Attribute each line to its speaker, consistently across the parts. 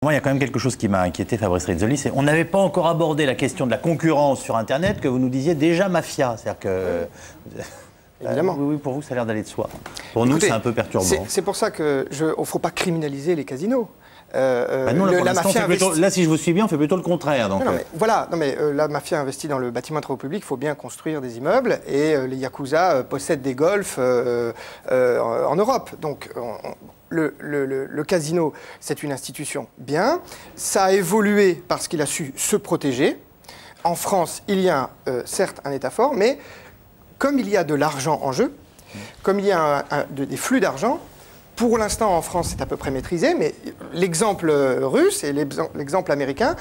Speaker 1: Moi, il y a quand même quelque chose qui m'a inquiété, Fabrice Rizzoli, c'est on n'avait pas encore abordé la question de la concurrence sur Internet que vous nous disiez déjà mafia. C'est-à-dire que...
Speaker 2: Évidemment.
Speaker 1: Oui, pour vous, ça a l'air d'aller de soi. Pour nous, c'est un peu perturbant.
Speaker 2: C'est pour ça qu'il ne faut pas criminaliser les casinos.
Speaker 1: Non, la mafia plutôt, là, si je vous suis bien, on fait plutôt le contraire. Donc,
Speaker 2: non, mais, voilà, la mafia investit dans le bâtiment de travaux publics, il faut bien construire des immeubles, et les Yakuza possèdent des golfs en Europe. Donc, le casino, c'est une institution bien. Ça a évolué parce qu'il a su se protéger. En France, il y a certes un État fort, mais comme il y a de l'argent en jeu, comme il y a des flux d'argent, pour l'instant, en France, c'est à peu près maîtrisé, mais l'exemple russe et l'exemple américain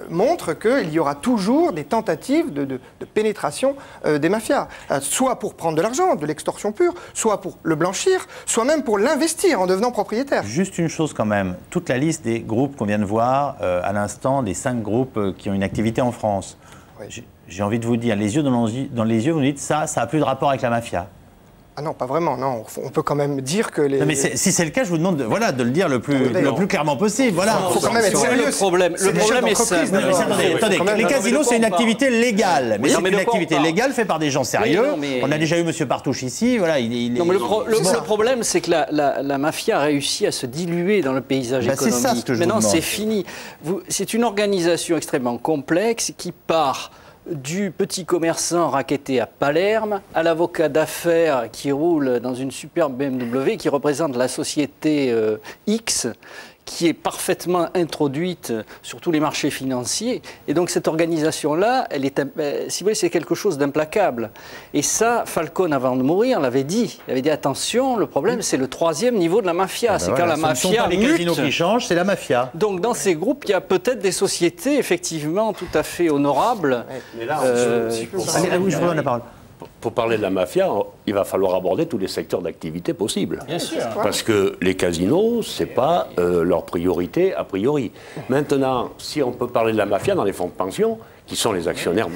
Speaker 2: montrent qu'il y aura toujours des tentatives de pénétration des mafias, soit pour prendre de l'argent, de l'extorsion pure, soit pour le blanchir, soit même pour l'investir en devenant propriétaire.
Speaker 1: Juste une chose quand même, toute la liste des groupes qu'on vient de voir à l'instant, des 5 groupes qui ont une activité en France, oui. J'ai envie de vous dire, les yeux dans les yeux, vous dites ça n'a plus de rapport avec la mafia.
Speaker 2: Ah non, pas vraiment, non. On peut quand même dire que les...
Speaker 1: Non, mais si c'est le cas, je vous demande de le dire le plus clairement possible. Voilà.
Speaker 2: Il faut quand même être sérieux.
Speaker 3: Le problème est simple.
Speaker 1: Attendez, les casinos, c'est une activité légale. Mais c'est une activité légale faite par des gens sérieux. On a déjà eu M. Partouche ici. Voilà,
Speaker 3: non, mais le problème, c'est que la mafia a réussi à se diluer dans le paysage économique.
Speaker 1: C'est ça ce que je vous demande.
Speaker 3: Maintenant, c'est fini. C'est une organisation extrêmement complexe qui part du petit commerçant racketté à Palerme, à l'avocat d'affaires qui roule dans une superbe BMW, qui représente la société X, qui est parfaitement introduite sur tous les marchés financiers. Et donc cette organisation-là, si vous voulez, c'est quelque chose d'implacable. Et ça, Falcone, avant de mourir, l'avait dit. Il avait dit, attention, le problème, c'est le 3e niveau de la mafia. C'est quand la mafia
Speaker 1: ce ne sont pas les casinos qui changent, c'est la mafia.
Speaker 3: Donc dans ces groupes, il y a peut-être des sociétés, effectivement, tout à fait honorables.
Speaker 4: Mais là,
Speaker 1: je vous donne la parole.
Speaker 4: Pour parler de la mafia, il va falloir aborder tous les secteurs d'activité possibles.
Speaker 3: Bien sûr.
Speaker 4: Parce que les casinos, ce n'est pas leur priorité a priori. Maintenant, si on peut parler de la mafia dans les fonds de pension, qui sont les actionnaires,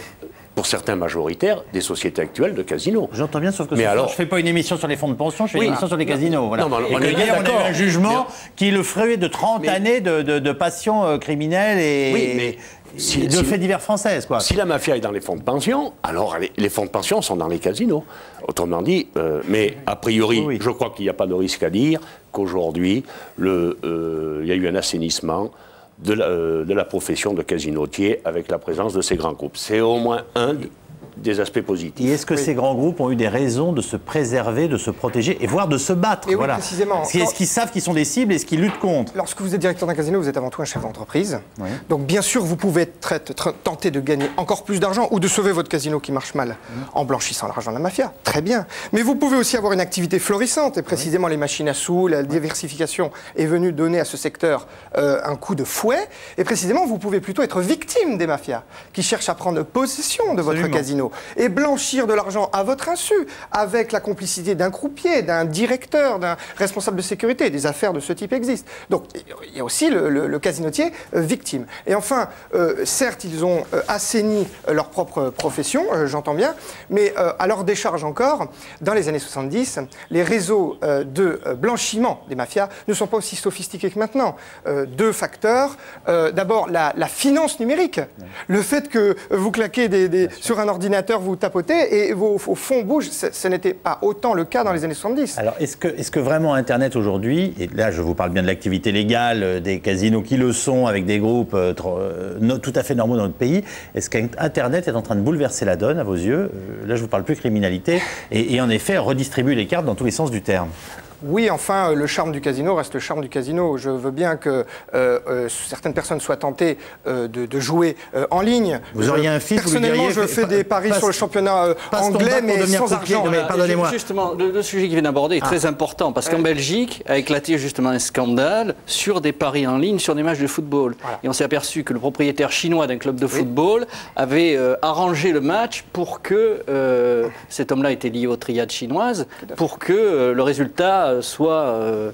Speaker 4: pour certains majoritaires, des sociétés actuelles de casinos.
Speaker 1: J'entends bien, sauf que je ne fais pas une émission sur les fonds de pension, je fais une émission sur les casinos. Voilà.
Speaker 4: Non,
Speaker 1: et on a eu un jugement qui est le fruit de 30 années de passion criminelle et... de faits divers françaises, quoi.
Speaker 4: Si la mafia est dans les fonds de pension, alors les fonds de pension sont dans les casinos. Autrement dit, mais a priori, je crois qu'il n'y a pas de risque à dire qu'aujourd'hui, il y a eu un assainissement de la profession de casinotier avec la présence de ces grands groupes. C'est au moins un des aspects positifs.
Speaker 1: Et est-ce que ces grands groupes ont eu des raisons de se préserver, de se protéger et voire de se battre?
Speaker 2: Et oui, précisément.
Speaker 1: Est-ce qu'ils savent qu'ils sont des cibles? Est-ce qu'ils luttent contre?
Speaker 2: Lorsque vous êtes directeur d'un casino, vous êtes avant tout un chef d'entreprise. Oui. Donc bien sûr, vous pouvez être tenté de gagner encore plus d'argent ou de sauver votre casino qui marche mal en blanchissant l'argent de la mafia. Très bien. Mais vous pouvez aussi avoir une activité florissante. Et précisément, les machines à sous, la diversification est venue donner à ce secteur un coup de fouet. Et précisément, vous pouvez plutôt être victime des mafias qui cherchent à prendre possession de votre casino et blanchir de l'argent à votre insu, avec la complicité d'un croupier, d'un directeur, d'un responsable de sécurité. Des affaires de ce type existent. Donc, il y a aussi le casinotier victime. Et enfin, certes, ils ont assaini leur propre profession, j'entends bien, mais à leur décharge encore, dans les années 70, les réseaux de blanchiment des mafias ne sont pas aussi sophistiqués que maintenant. 2 facteurs. D'abord, la finance numérique. Le fait que vous claquez sur un ordinateur, vous tapotez et vos fonds bougent. Ce n'était pas autant le cas dans les années 70.
Speaker 1: Alors, est-ce que vraiment Internet aujourd'hui, et là je vous parle bien de l'activité légale, des casinos qui le sont, avec des groupes tout à fait normaux dans notre pays, est-ce qu'Internet est en train de bouleverser la donne à vos yeux? Là je ne vous parle plus criminalité, et en effet redistribue les cartes dans tous les sens du terme.
Speaker 2: Oui, enfin, le charme du casino reste le charme du casino. Je veux bien que certaines personnes soient tentées de jouer en ligne.
Speaker 1: Vous auriez un fils,
Speaker 2: personnellement, je fais des paris sur le championnat anglais, mais sans argent.
Speaker 1: Pardonnez-moi.
Speaker 3: Justement, le sujet qui vient d'aborder est très important, parce qu'en Belgique a éclaté justement un scandale sur des paris en ligne sur des matchs de football. Voilà. Et on s'est aperçu que le propriétaire chinois d'un club de football avait arrangé le match pour que, cet homme-là était lié aux triades chinoises, pour que le résultat soit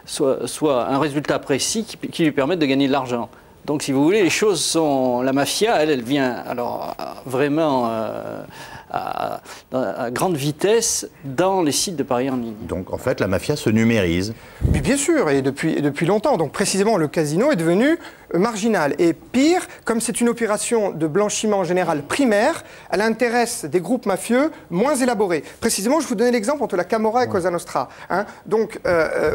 Speaker 3: un résultat précis qui lui permette de gagner de l'argent. Donc, si vous voulez, les choses sont... La mafia, elle vient alors vraiment à grande vitesse dans les sites de paris en ligne.
Speaker 1: Donc en fait, la mafia se numérise.
Speaker 2: Mais bien sûr, et depuis longtemps. Donc précisément, le casino est devenu marginal. Et pire, comme c'est une opération de blanchiment en général primaire, elle intéresse des groupes mafieux moins élaborés. Précisément, je vous donnais l'exemple entre la Camorra et Cosa Nostra. Hein. Donc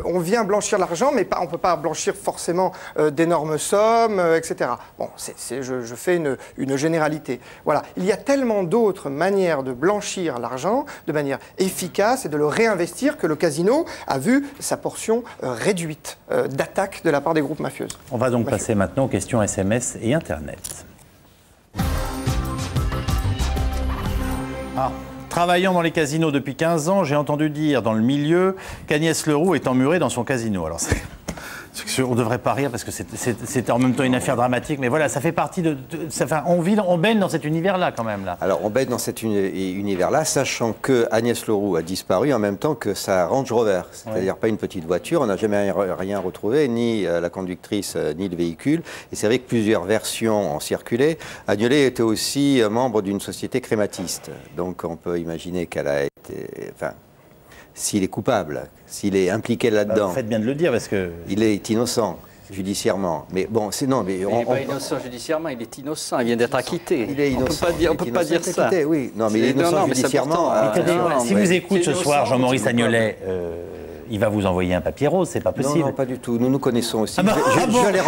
Speaker 2: on vient blanchir l'argent, mais on ne peut pas blanchir forcément d'énormes sommes, etc. Bon, je fais une généralité. Voilà. Il y a tellement d'autres manières de blanchir l'argent de manière efficace et de le réinvestir que le casino a vu sa portion réduite d'attaque de la part des groupes mafieux.
Speaker 1: On va donc passer maintenant aux questions SMS et Internet. Travaillant dans les casinos depuis 15 ans, j'ai entendu dire dans le milieu qu'Agnès Leroux est emmurée dans son casino. Alors on ne devrait pas rire parce que c'est en même temps une affaire dramatique, mais voilà, ça fait partie on baigne dans cet univers-là quand même. Là.
Speaker 5: Alors on baigne dans cet univers-là, sachant que Agnès Leroux a disparu en même temps que sa Range Rover, c'est-à-dire pas une petite voiture, on n'a jamais rien retrouvé, ni la conductrice, ni le véhicule, et c'est vrai que plusieurs versions ont circulé. Agnolé était aussi membre d'une société crématiste, donc on peut imaginer qu'elle a été... S'il est coupable, s'il est impliqué là-dedans...
Speaker 1: Vous faites bien de le dire parce que...
Speaker 5: Il est innocent, judiciairement. Mais bon, c'est non... Mais
Speaker 3: il n'est pas innocent judiciairement, il est innocent, il vient d'être acquitté.
Speaker 5: Il est innocent.
Speaker 3: On ne peut pas dire ça.
Speaker 5: Oui, non, mais il est innocent judiciairement.
Speaker 1: Si vous écoutez ce soir Jean-Maurice Agnolet, il va vous envoyer un papier rose, c'est pas possible.
Speaker 5: Non, pas du tout. Nous nous connaissons aussi. Je l'ai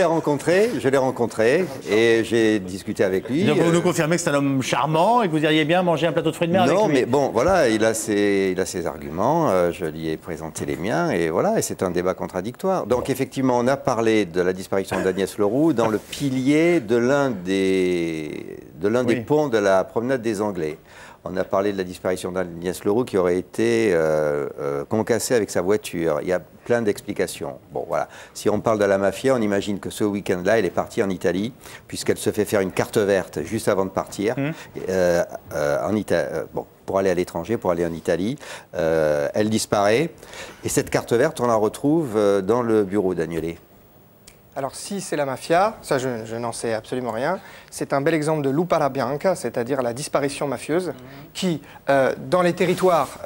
Speaker 5: rencontré. Je l'ai rencontré et j'ai discuté avec lui.
Speaker 1: Donc vous nous confirmez que c'est un homme charmant et que vous iriez bien manger un plateau de fruits de mer avec lui.
Speaker 5: Non, mais bon, voilà, il a ses arguments. Je lui ai présenté les miens et voilà, et c'est un débat contradictoire. Donc effectivement, on a parlé de la disparition d'Agnès Leroux dans le pilier de l'un des ponts de la promenade des Anglais. On a parlé de la disparition d'Agnès Leroux qui aurait été concassée avec sa voiture. Il y a plein d'explications. Bon, voilà. Si on parle de la mafia, on imagine que ce week-end-là, elle est partie en Italie, puisqu'elle se fait faire une carte verte juste avant de partir, pour aller à l'étranger, pour aller en Italie. Elle disparaît. Et cette carte verte, on la retrouve dans le bureau d'Agnolet.
Speaker 2: Alors si c'est la mafia, ça je n'en sais absolument rien, c'est un bel exemple de lupa alla bianca, c'est-à-dire la disparition mafieuse, qui, dans les territoires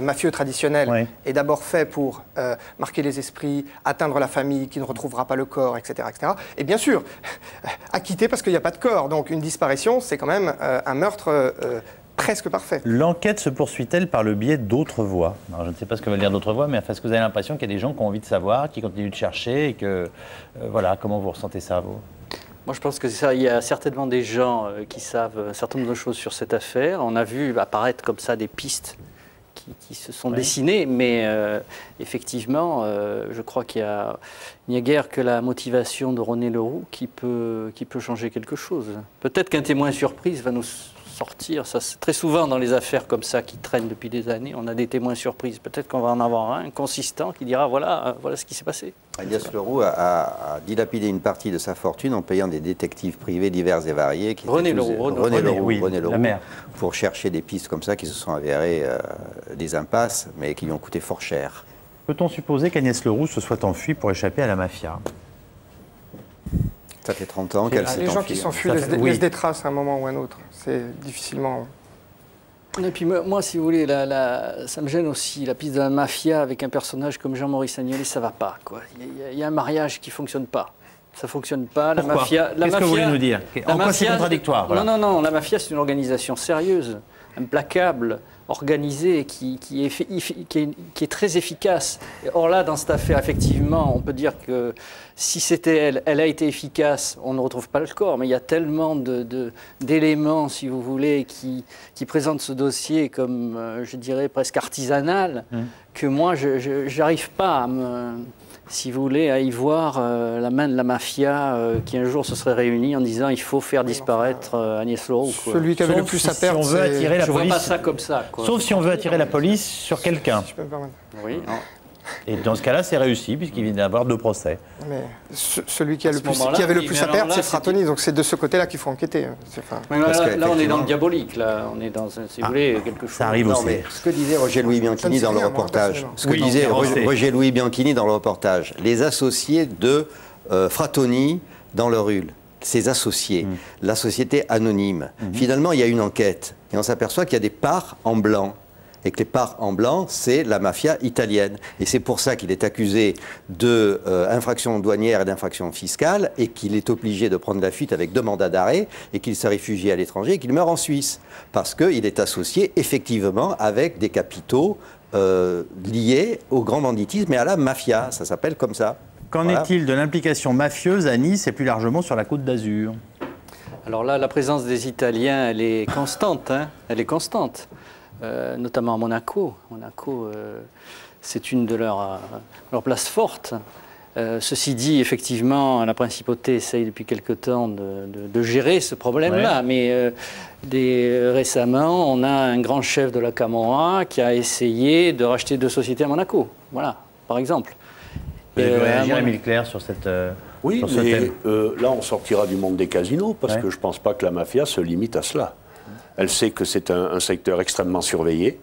Speaker 2: mafieux traditionnels, est d'abord fait pour marquer les esprits, atteindre la famille qui ne retrouvera pas le corps, etc. etc. Et bien sûr, acquitté parce qu'il n'y a pas de corps. Donc une disparition, c'est quand même un meurtre presque parfait.
Speaker 1: L'enquête se poursuit-elle par le biais d'autres voies? Alors, je ne sais pas ce que veut dire d'autres voies, mais est-ce que vous avez l'impression qu'il y a des gens qui ont envie de savoir, qui continuent de chercher et que... voilà, comment vous ressentez ça, vous?
Speaker 3: Moi, je pense que ça, il y a certainement des gens qui savent un certain nombre de choses sur cette affaire. On a vu apparaître comme ça des pistes qui se sont dessinées, mais effectivement, je crois qu'il n'y a guère que la motivation de René Leroux qui peut changer quelque chose. Peut-être qu'un témoin surprise va nous sortir. Ça, très souvent, dans les affaires comme ça qui traînent depuis des années, on a des témoins surprises. Peut-être qu'on va en avoir un consistant qui dira voilà ce qui s'est passé.
Speaker 5: Agnès Leroux a dilapidé une partie de sa fortune en payant des détectives privés divers et variés.
Speaker 3: René Leroux,
Speaker 1: la mère.
Speaker 5: Pour chercher des pistes comme ça qui se sont avérées des impasses, mais qui lui ont coûté fort cher.
Speaker 1: Peut-on supposer qu'Agnès Leroux se soit enfuie pour échapper à la mafia?
Speaker 5: Ça fait 30 ans qu'elle s'est enfuie.
Speaker 2: Les gens qui s'enfuient laissent des traces à un moment ou à un autre. C'est difficilement...
Speaker 3: Et puis moi, si vous voulez, ça me gêne aussi, la piste de la mafia avec un personnage comme Jean-Maurice Agnolet, ça va pas, quoi. Il y a un mariage qui fonctionne pas. Ça fonctionne pas.
Speaker 1: Pourquoi? La mafia... Qu'est-ce que vous voulez nous dire? En quoi c'est contradictoire? Voilà.
Speaker 3: Non, la mafia, c'est une organisation sérieuse, implacable, organisée, qui est très efficace. Or là, dans cette affaire, effectivement, on peut dire que si c'était elle a été efficace, on ne retrouve pas le corps, mais il y a tellement d'éléments, si vous voulez, qui présentent ce dossier comme, je dirais, presque artisanal, que moi, je n'arrive pas si vous voulez, à y voir la main de la mafia qui un jour se serait réunie en disant il faut faire disparaître Agnès Leroux.
Speaker 2: Celui qui avait le plus à perdre,
Speaker 1: si on veut attirer la police.
Speaker 3: Je vois pas ça comme ça. Quoi.
Speaker 1: Sauf si on veut attirer la police sur quelqu'un.
Speaker 2: Si je peux me permettre.
Speaker 3: Oui.
Speaker 1: Et dans ce cas-là, c'est réussi puisqu'il vient d'avoir 2 procès.
Speaker 2: Mais celui qui avait le plus à perdre, c'est Frattoni. Donc c'est de ce côté-là qu'il faut enquêter.
Speaker 3: Là, on est dans le diabolique. Là, on est dans, si vous voulez, quelque chose.
Speaker 1: Ça arrive aussi.
Speaker 5: Mais ce que disait Roger-Louis Bianchini dans le reportage, les associés de Frattoni dans leur hule. ses associés, la société anonyme. Finalement, il y a une enquête et on s'aperçoit qu'il y a des parts en blanc. Et que les parts en blanc, c'est la mafia italienne. Et c'est pour ça qu'il est accusé d'infraction douanière et d'infraction fiscale et qu'il est obligé de prendre la fuite avec 2 mandats d'arrêt et qu'il se réfugie à l'étranger et qu'il meurt en Suisse. Parce qu'il est associé effectivement avec des capitaux liés au grand banditisme et à la mafia. Ça s'appelle comme ça.
Speaker 1: Qu'en est-il de l'implication mafieuse à Nice et plus largement sur la Côte d'Azur?
Speaker 3: Alors là, la présence des Italiens, elle est constante. Hein, elle est constante. Notamment à Monaco. Monaco, c'est une de leurs places fortes. Ceci dit, effectivement, la principauté essaye depuis quelque temps de gérer ce problème-là. Ouais. Mais récemment, on a un grand chef de la Camorra qui a essayé de racheter 2 sociétés à Monaco. Voilà, par exemple.
Speaker 1: Vous avez réagir, Émile Clerc, sur cette...
Speaker 4: Oui,
Speaker 1: sur ce
Speaker 4: mais là, on sortira du monde des casinos parce que je ne pense pas que la mafia se limite à cela. Elle sait que c'est un secteur extrêmement surveillé.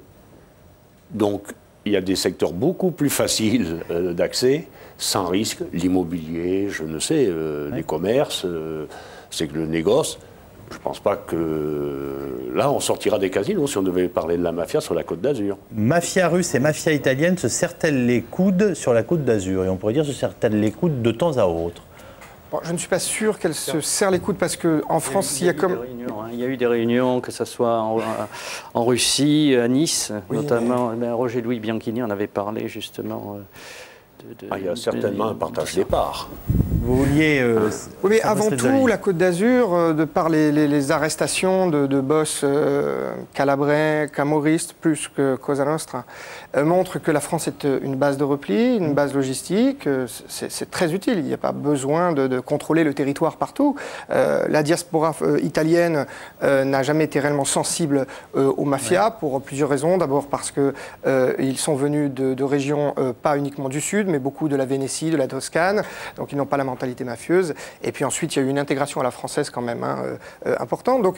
Speaker 4: Donc, il y a des secteurs beaucoup plus faciles d'accès, sans risque. L'immobilier, je ne sais, les commerces, c'est que le négoce. Je ne pense pas que... Là, on sortira des casinos si on devait parler de la mafia sur la Côte d'Azur.
Speaker 1: Mafia russe et mafia italienne se serrent-elles les coudes sur la Côte d'Azur? Et on pourrait dire se serrent-elles les coudes de temps à autre?
Speaker 2: Bon, je ne suis pas sûr qu'elle se serre les coudes parce qu'en France, il y a comme...
Speaker 3: Il y a eu des réunions, que ce soit en Russie, à Nice, notamment. Mais... Roger-Louis Bianchini en avait parlé justement.
Speaker 4: Il y a certainement un partage des parts.
Speaker 1: Vous vouliez...
Speaker 2: oui, mais avant tout, la Côte d'Azur, de par les arrestations de boss calabrais, camoristes, plus que Cosa Nostra, montre que la France est une base de repli, une base logistique. C'est très utile. Il n'y a pas besoin de contrôler le territoire partout. La diaspora italienne n'a jamais été réellement sensible aux mafias pour plusieurs raisons. D'abord parce qu'ils sont venus de régions pas uniquement du Sud, mais beaucoup de la Vénétie, de la Toscane. Donc ils n'ont pas la mentalité mafieuse. Et puis ensuite, il y a eu une intégration à la française quand même importante. Donc,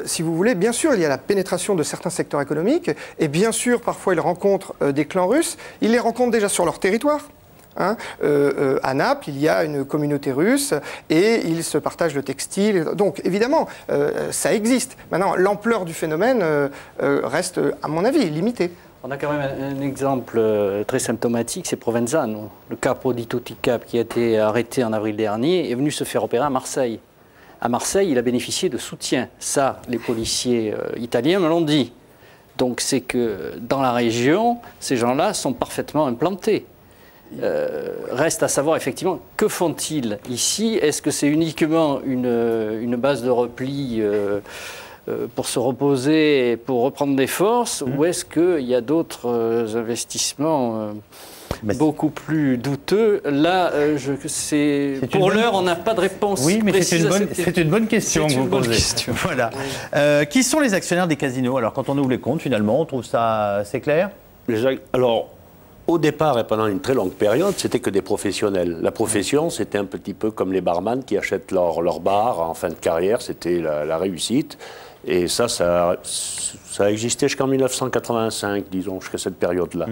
Speaker 2: si vous voulez, bien sûr, il y a la pénétration de certains secteurs économiques. Et bien sûr, parfois, ils rencontrent des clans russes. Ils les rencontrent déjà sur leur territoire. Hein. À Naples, il y a une communauté russe et ils se partagent le textile. Donc, évidemment, ça existe. Maintenant, l'ampleur du phénomène reste, à mon avis, limitée.
Speaker 3: On a quand même un exemple très symptomatique, c'est Provenzano. Le capo di tutti i capi qui a été arrêté en avril dernier est venu se faire opérer à Marseille. À Marseille, il a bénéficié de soutien. Ça, les policiers italiens me l'ont dit. Donc c'est que dans la région, ces gens-là sont parfaitement implantés. Reste à savoir effectivement, que font-ils ici? Est-ce que c'est uniquement une base de repli pour se reposer et pour reprendre des forces, ou est-ce qu'il y a d'autres investissements beaucoup plus douteux? Là, pour l'heure, on n'a pas de réponse.
Speaker 1: Oui, mais c'est une bonne question que vous posez. Voilà. Qui sont les actionnaires des casinos? Alors, quand on ouvre les comptes, finalement, on trouve ça assez clair?
Speaker 4: Alors, au départ et pendant une très longue période, c'était que des professionnels. La profession, c'était un petit peu comme les barman qui achètent leur bar en fin de carrière, c'était la réussite. Et ça a existé jusqu'en 1985, disons, jusqu'à cette période-là.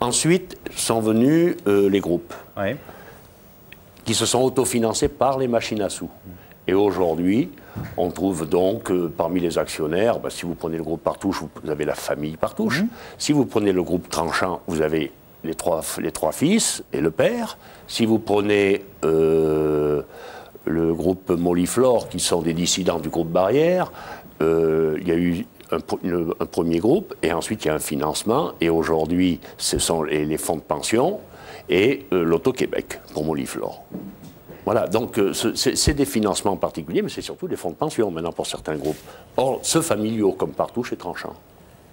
Speaker 4: Ensuite sont venus les groupes, qui se sont autofinancés par les machines à sous. Et aujourd'hui, on trouve donc parmi les actionnaires, si vous prenez le groupe Partouche, vous avez la famille Partouche. Si vous prenez le groupe Tranchant, vous avez les trois fils et le père. Si vous prenez le groupe Moliflore, qui sont des dissidents du groupe Barrière, il y a eu un premier groupe, et ensuite il y a un financement, et aujourd'hui ce sont les fonds de pension et l'Auto-Québec pour Moliflore. Voilà, donc c'est des financements particuliers, mais c'est surtout des fonds de pension maintenant pour certains groupes. Or, ceux familiaux comme Partouche et Tranchant.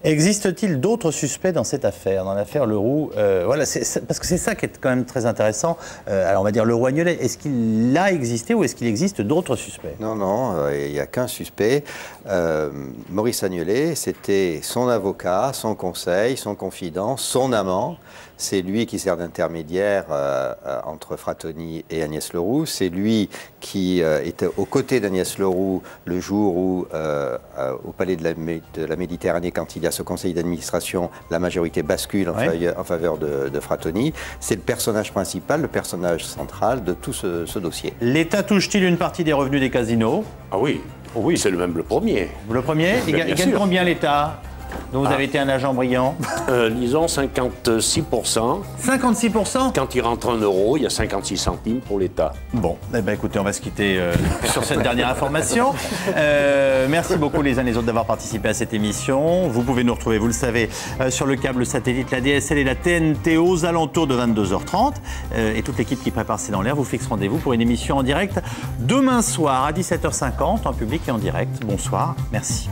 Speaker 1: Existe-t-il d'autres suspects dans cette affaire, dans l'affaire Leroux? Voilà, parce que c'est ça qui est quand même très intéressant. Alors on va dire Leroux Agnolet, est-ce qu'il a existé ou est-ce qu'il existe d'autres suspects?
Speaker 5: Non, non, il n'y a qu'un suspect. Maurice Agnolet, c'était son avocat, son conseil, son confident, son amant. C'est lui qui sert d'intermédiaire entre Frattoni et Agnès Leroux. C'est lui qui était aux côtés d'Agnès Leroux le jour où, au Palais de la Méditerranée, quand il y a ce conseil d'administration, la majorité bascule en faveur de Frattoni. C'est le personnage principal, le personnage central de tout ce dossier.
Speaker 1: L'État touche-t-il une partie des revenus des casinos?
Speaker 4: Ah oui, oui, c'est même le premier.
Speaker 1: Le premier? Il gagne combien l'État? Donc vous avez été un agent brillant.
Speaker 4: Disons 56%.
Speaker 1: 56%?
Speaker 4: Quand il rentre 1 euro, il y a 56 centimes pour l'État.
Speaker 1: Bon, eh ben, écoutez, on va se quitter sur cette dernière information. Merci beaucoup les uns les autres d'avoir participé à cette émission. Vous pouvez nous retrouver, vous le savez, sur le câble satellite, la DSL et la TNT aux alentours de 22h30. Et toute l'équipe qui prépare C'est dans l'air vous fixe rendez-vous pour une émission en direct demain soir à 17h50 en public et en direct. Bonsoir, merci.